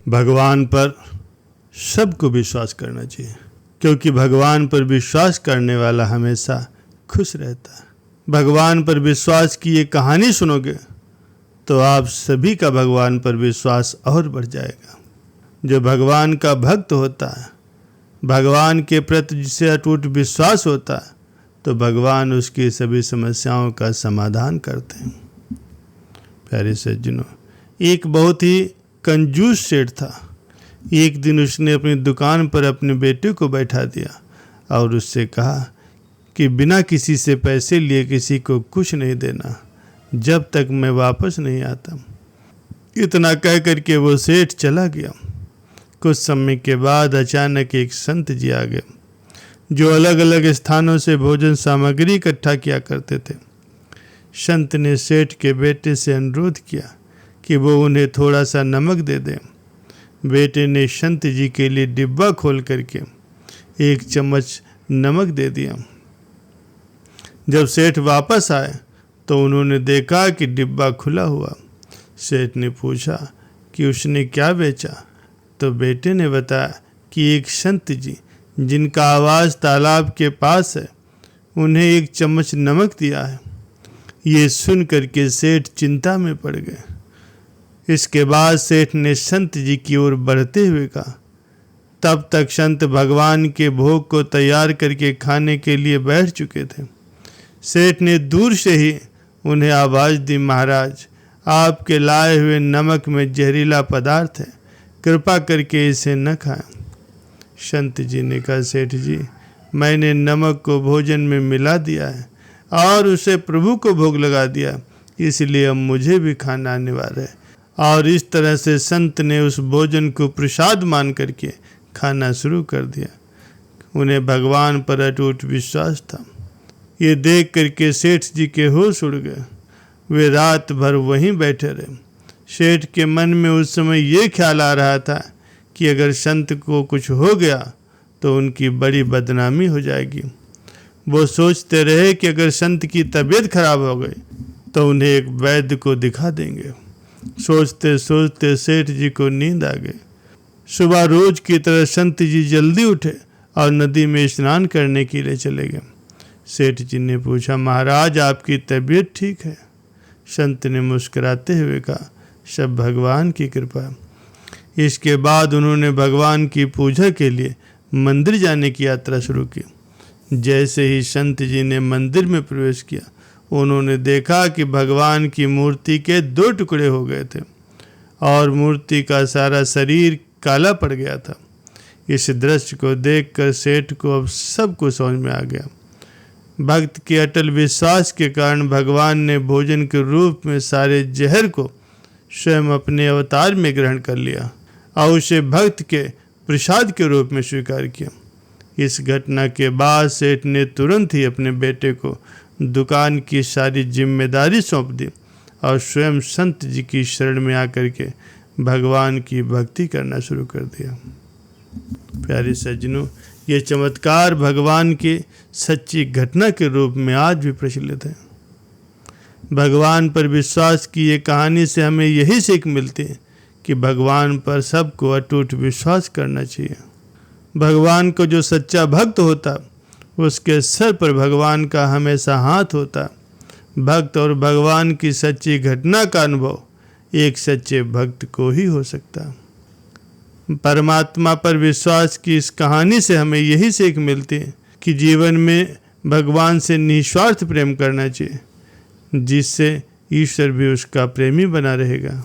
भगवान पर सबको विश्वास करना चाहिए, क्योंकि भगवान पर विश्वास करने वाला हमेशा खुश रहता है। भगवान पर विश्वास की ये कहानी सुनोगे तो आप सभी का भगवान पर विश्वास और बढ़ जाएगा। जो भगवान का भक्त होता है, भगवान के प्रति जिसे अटूट विश्वास होता है, तो भगवान उसकी सभी समस्याओं का समाधान करते हैं। प्यारे सज्जनों, एक बहुत ही कंजूस सेठ था। एक दिन उसने अपनी दुकान पर अपने बेटे को बैठा दिया और उससे कहा कि बिना किसी से पैसे लिए किसी को कुछ नहीं देना जब तक मैं वापस नहीं आता। इतना कह करके वो सेठ चला गया। कुछ समय के बाद अचानक एक संत जी आ गए, जो अलग अलग स्थानों से भोजन सामग्री इकट्ठा किया करते थे। संत ने सेठ के बेटे से अनुरोध किया कि वो उन्हें थोड़ा सा नमक दे दें। बेटे ने संत जी के लिए डिब्बा खोल करके 1 चम्मच नमक दे दिया। जब सेठ वापस आए तो उन्होंने देखा कि डिब्बा खुला हुआ। सेठ ने पूछा कि उसने क्या बेचा, तो बेटे ने बताया कि एक संत जी जिनका आवास तालाब के पास है, उन्हें 1 चम्मच नमक दिया है। ये सुन करके सेठ चिंता में पड़ गए। इसके बाद सेठ ने संत जी की ओर बढ़ते हुए कहा। तब तक संत भगवान के भोग को तैयार करके खाने के लिए बैठ चुके थे। सेठ ने दूर से ही उन्हें आवाज़ दी, महाराज, आपके लाए हुए नमक में जहरीला पदार्थ है, कृपा करके इसे न खाएं। संत जी ने कहा, सेठ जी, मैंने नमक को भोजन में मिला दिया है और उसे प्रभु को भोग लगा दिया, इसलिए अब मुझे भी खाना अनिवार्य है। और इस तरह से संत ने उस भोजन को प्रसाद मान करके खाना शुरू कर दिया। उन्हें भगवान पर अटूट विश्वास था। ये देख करके सेठ जी के होश उड़ गए। वे रात भर वहीं बैठे रहे। सेठ के मन में उस समय ये ख्याल आ रहा था कि अगर संत को कुछ हो गया तो उनकी बड़ी बदनामी हो जाएगी। वो सोचते रहे कि अगर संत की तबीयत खराब हो गई तो उन्हें एक वैद्य को दिखा देंगे। सोचते सोचते सेठ जी को नींद आ गई। सुबह रोज की तरह संत जी जल्दी उठे और नदी में स्नान करने के लिए चले गए। सेठ जी ने पूछा, महाराज, आपकी तबीयत ठीक है? संत ने मुस्कुराते हुए कहा, सब भगवान की कृपा। इसके बाद उन्होंने भगवान की पूजा के लिए मंदिर जाने की यात्रा शुरू की। जैसे ही संत जी ने मंदिर में प्रवेश किया, उन्होंने देखा कि भगवान की मूर्ति के 2 टुकड़े हो गए थे और मूर्ति का सारा शरीर काला पड़ गया था। इस दृश्य को देखकर सेठ को अब सब कुछ समझ में आ गया। भक्त के अटल विश्वास के कारण भगवान ने भोजन के रूप में सारे जहर को स्वयं अपने अवतार में ग्रहण कर लिया और उसे भक्त के प्रसाद के रूप में स्वीकार किया। इस घटना के बाद सेठ ने तुरंत ही अपने बेटे को दुकान की सारी जिम्मेदारी सौंप दी और स्वयं संत जी की शरण में आकर के भगवान की भक्ति करना शुरू कर दिया। प्यारे सज्जनों, ये चमत्कार भगवान की सच्ची घटना के रूप में आज भी प्रचलित है। भगवान पर विश्वास की ये कहानी से हमें यही सीख मिलती है कि भगवान पर सबको अटूट विश्वास करना चाहिए। भगवान को जो सच्चा भक्त होता उसके सर पर भगवान का हमेशा हाथ होता। भक्त और भगवान की सच्ची घटना का अनुभव एक सच्चे भक्त को ही हो सकता। परमात्मा पर विश्वास की इस कहानी से हमें यही सीख मिलती है कि जीवन में भगवान से निस्वार्थ प्रेम करना चाहिए, जिससे ईश्वर भी उसका प्रेमी बना रहेगा।